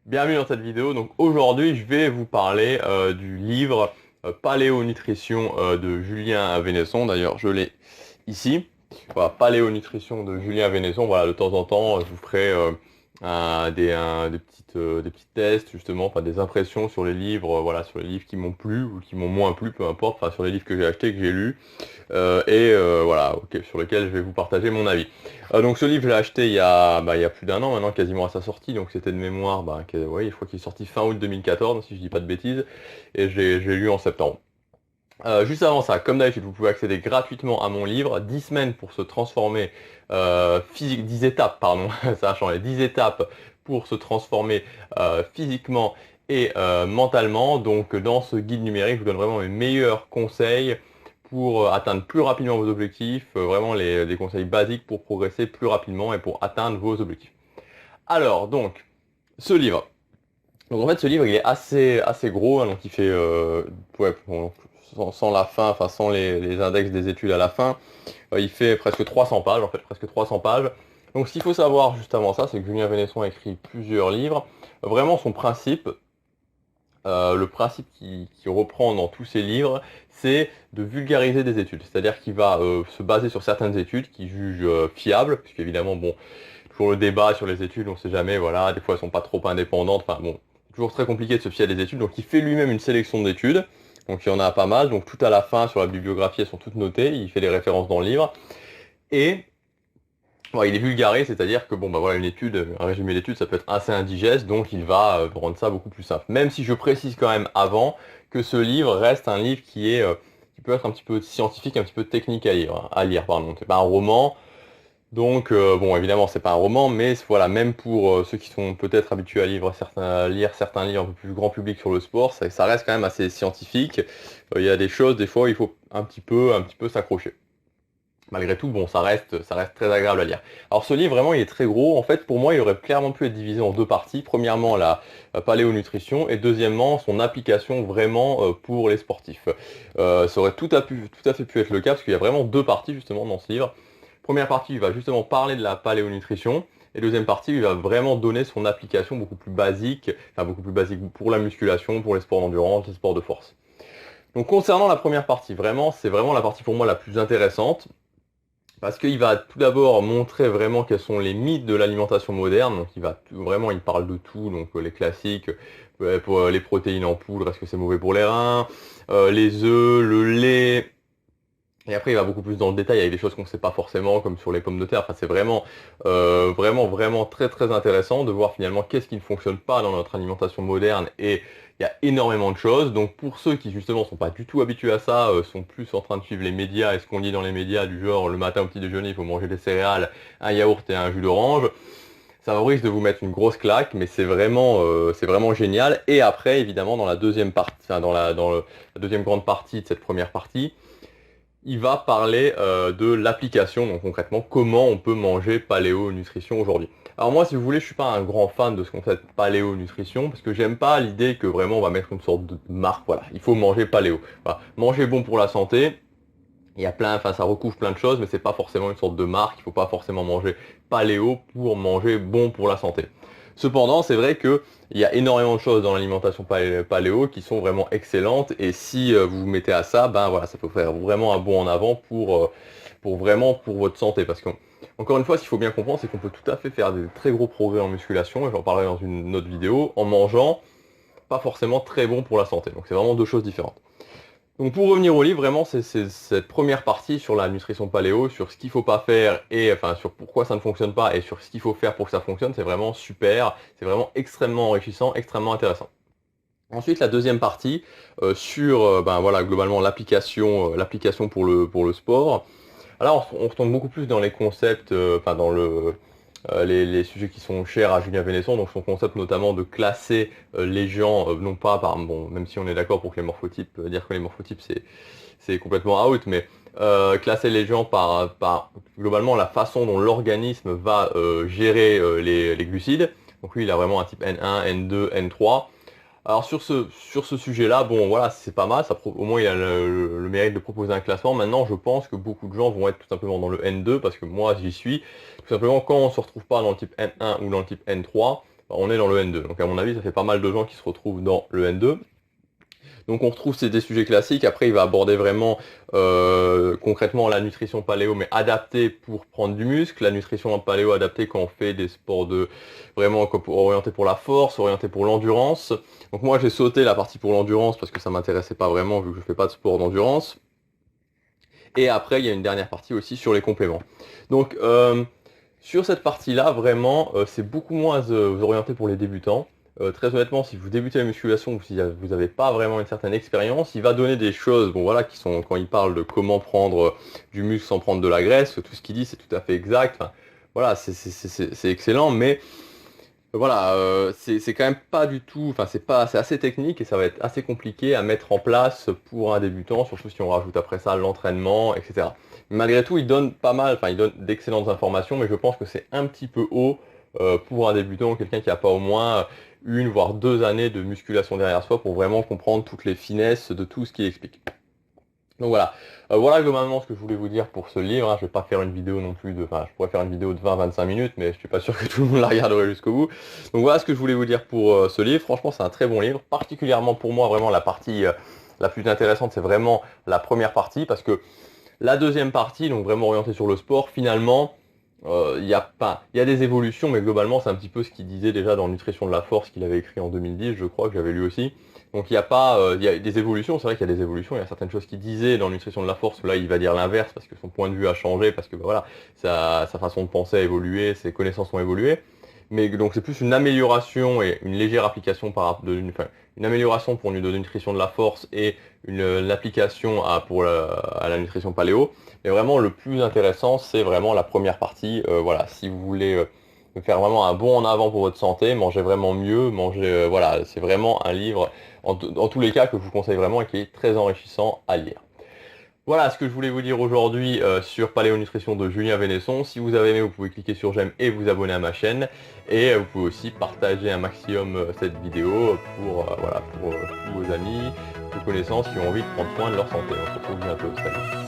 Bienvenue dans cette vidéo. Donc aujourd'hui, je vais vous parler du livre Paléo-Nutrition de Julien Vénesson. D'ailleurs, je l'ai ici. Voilà, Paléo-Nutrition de Julien Vénesson. Voilà, de temps en temps, je vous ferai des petits tests, justement, enfin des impressions sur les livres, voilà, sur les livres qui m'ont plu ou qui m'ont moins plu, peu importe, enfin sur les livres que j'ai achetés, que j'ai lus. Voilà, sur lequel je vais vous partager mon avis. Donc ce livre, je l'ai acheté il y a plus d'un an maintenant, quasiment à sa sortie, donc c'était de mémoire, ouais, je crois qu'il est sorti fin août 2014, si je dis pas de bêtises, et je l'ai lu en septembre. Juste avant ça, comme d'habitude, vous pouvez accéder gratuitement à mon livre, 10 semaines pour se transformer, 10 étapes, pardon, ça a changé, 10 étapes pour se transformer physiquement et mentalement. Donc dans ce guide numérique, je vous donne vraiment mes meilleurs conseils pour atteindre plus rapidement vos objectifs, vraiment des conseils basiques pour progresser plus rapidement et pour atteindre vos objectifs. Alors, donc, ce livre. Donc en fait, ce livre, il est assez gros, hein, donc il fait, ouais, bon, sans la fin, enfin sans les index des études à la fin, il fait presque 300 pages, en fait, presque 300 pages. Donc ce qu'il faut savoir juste avant ça, c'est que Julien Vénesson a écrit plusieurs livres. Vraiment, son principe, le principe qui reprend dans tous ses livres, c'est de vulgariser des études. C'est-à-dire qu'il va se baser sur certaines études qu'il juge fiables, puisqu'évidemment, bon, toujours le débat sur les études, on ne sait jamais, voilà, des fois elles sont pas trop indépendantes, enfin bon, c'est toujours très compliqué de se fier à des études, donc il fait lui-même une sélection d'études, donc il y en a pas mal, donc tout à la fin, sur la bibliographie, elles sont toutes notées, il fait les références dans le livre, et bon, il est vulgarisé, c'est-à-dire que bon bah voilà une étude, un résumé d'études, ça peut être assez indigeste, donc il va rendre ça beaucoup plus simple. Même si je précise quand même avant que ce livre reste un livre qui peut être un petit peu scientifique, un petit peu technique à lire, pardon. C'est pas un roman, donc bon évidemment c'est pas un roman, mais voilà, même pour ceux qui sont peut-être habitués à lire certains livres un peu plus grand public sur le sport, ça reste quand même assez scientifique. Il y a des choses, des fois, il faut un petit peu s'accrocher. Malgré tout, bon, ça reste très agréable à lire. Alors ce livre, vraiment, il est très gros. En fait, pour moi, il aurait clairement pu être divisé en deux parties. Premièrement, la paléonutrition et deuxièmement, son application vraiment pour les sportifs. Ça aurait tout à fait pu être le cas parce qu'il y a vraiment deux parties justement dans ce livre. Première partie, il va justement parler de la paléonutrition. Et deuxième partie, il va vraiment donner son application beaucoup plus basique, enfin beaucoup plus basique pour la musculation, pour les sports d'endurance, les sports de force. Donc concernant la première partie, vraiment, c'est vraiment la partie pour moi la plus intéressante. Parce qu'il va tout d'abord montrer vraiment quels sont les mythes de l'alimentation moderne. Donc vraiment, il parle de tout, donc les classiques, pour les protéines en poudre, est-ce que c'est mauvais pour les reins, les œufs, le lait. Et après, il va beaucoup plus dans le détail avec des choses qu'on ne sait pas forcément, comme sur les pommes de terre. Enfin, c'est vraiment très très intéressant de voir finalement qu'est-ce qui ne fonctionne pas dans notre alimentation moderne. Et il y a énormément de choses. Donc pour ceux qui justement sont pas du tout habitués à ça, sont plus en train de suivre les médias et ce qu'on dit dans les médias du genre le matin au petit déjeuner, il faut manger des céréales, un yaourt et un jus d'orange. Ça risque de vous mettre une grosse claque, mais c'est vraiment génial. Et après, évidemment, dans la deuxième partie, enfin, la deuxième grande partie de cette première partie, il va parler de l'application, donc concrètement comment on peut manger paléo-nutrition aujourd'hui. Alors moi, si vous voulez, je suis pas un grand fan de ce concept paléo-nutrition, parce que j'aime pas l'idée que vraiment on va mettre une sorte de marque, voilà, il faut manger paléo. Voilà. Manger bon pour la santé, il y a plein, enfin ça recouvre plein de choses, mais c'est pas forcément une sorte de marque, il faut pas forcément manger paléo pour manger bon pour la santé. Cependant, c'est vrai que il y a énormément de choses dans l'alimentation paléo qui sont vraiment excellentes, et si vous vous mettez à ça, ben voilà, ça peut faire vraiment un bond en avant pour vraiment pour votre santé. Parce que encore une fois, ce qu'il faut bien comprendre, c'est qu'on peut tout à fait faire des très gros progrès en musculation, et j'en parlerai dans une autre vidéo, en mangeant pas forcément très bon pour la santé. Donc c'est vraiment deux choses différentes. Donc pour revenir au livre, vraiment c'est cette première partie sur la nutrition paléo, sur ce qu'il faut pas faire et enfin sur pourquoi ça ne fonctionne pas et sur ce qu'il faut faire pour que ça fonctionne, c'est vraiment super, c'est vraiment extrêmement enrichissant, extrêmement intéressant. Ensuite la deuxième partie sur ben voilà globalement l'application pour le sport. Alors on retombe beaucoup plus dans les concepts, enfin dans les sujets qui sont chers à Julien Vénesson, donc son concept notamment de classer les gens, non pas par, bon, même si on est d'accord pour que les morphotypes, dire que les morphotypes c'est complètement out, mais classer les gens par globalement la façon dont l'organisme va gérer les glucides. Donc lui il a vraiment un type N1, N2, N3. Alors sur ce sujet-là, bon voilà, c'est pas mal, au moins il a le mérite de proposer un classement. Maintenant, je pense que beaucoup de gens vont être tout simplement dans le N2, parce que moi j'y suis. Tout simplement, quand on se retrouve pas dans le type N1 ou dans le type N3, on est dans le N2. Donc à mon avis, ça fait pas mal de gens qui se retrouvent dans le N2. Donc on retrouve des sujets classiques. Après, il va aborder vraiment concrètement la nutrition paléo, mais adaptée pour prendre du muscle. La nutrition paléo adaptée quand on fait des sports vraiment orientés pour la force, orientés pour l'endurance. Donc moi, j'ai sauté la partie pour l'endurance parce que ça m'intéressait pas vraiment vu que je fais pas de sport d'endurance. Et après, il y a une dernière partie aussi sur les compléments. Donc sur cette partie-là, vraiment, c'est beaucoup moins orienté pour les débutants. Très honnêtement, si vous débutez la musculation ou si vous n'avez pas vraiment une certaine expérience, il va donner des choses, bon voilà, qui sont, quand il parle de comment prendre du muscle sans prendre de la graisse, tout ce qu'il dit c'est tout à fait exact, enfin, voilà, c'est excellent, mais voilà, c'est quand même pas du tout, enfin c'est assez technique et ça va être assez compliqué à mettre en place pour un débutant, surtout si on rajoute après ça l'entraînement, etc. Malgré tout, il donne pas mal, enfin il donne d'excellentes informations, mais je pense que c'est un petit peu haut pour un débutant, quelqu'un qui n'a pas au moins une voire 2 années de musculation derrière soi pour vraiment comprendre toutes les finesses de tout ce qu'il explique. Donc voilà, voilà globalement ce que je voulais vous dire pour ce livre, hein. Je vais pas faire une vidéo non plus enfin je pourrais faire une vidéo de 20-25 minutes, mais je suis pas sûr que tout le monde la regarderait jusqu'au bout. Donc voilà ce que je voulais vous dire pour ce livre. Franchement c'est un très bon livre, particulièrement pour moi vraiment la partie la plus intéressante c'est vraiment la première partie, parce que la deuxième partie, donc vraiment orientée sur le sport, finalement, il y a des évolutions, mais globalement c'est un petit peu ce qu'il disait déjà dans Nutrition de la force qu'il avait écrit en 2010, je crois, que j'avais lu aussi. Donc il y a des évolutions, c'est vrai qu'il y a des évolutions, il y a certaines choses qu'il disait dans Nutrition de la force, là il va dire l'inverse parce que son point de vue a changé, parce que voilà, sa façon de penser a évolué, ses connaissances ont évolué. Mais donc c'est plus une amélioration et une légère application une amélioration pour de nutrition de la force et une application à la nutrition paléo. Mais vraiment le plus intéressant c'est vraiment la première partie. Voilà, si vous voulez faire vraiment un bond en avant pour votre santé, mangez vraiment mieux, voilà, c'est vraiment un livre dans tous les cas que je vous conseille vraiment et qui est très enrichissant à lire. Voilà ce que je voulais vous dire aujourd'hui sur Paléonutrition de Julien Vénesson. Si vous avez aimé, vous pouvez cliquer sur j'aime et vous abonner à ma chaîne. Et vous pouvez aussi partager un maximum cette vidéo pour tous vos amis, vos connaissances qui ont envie de prendre soin de leur santé. On se retrouve bientôt. Salut.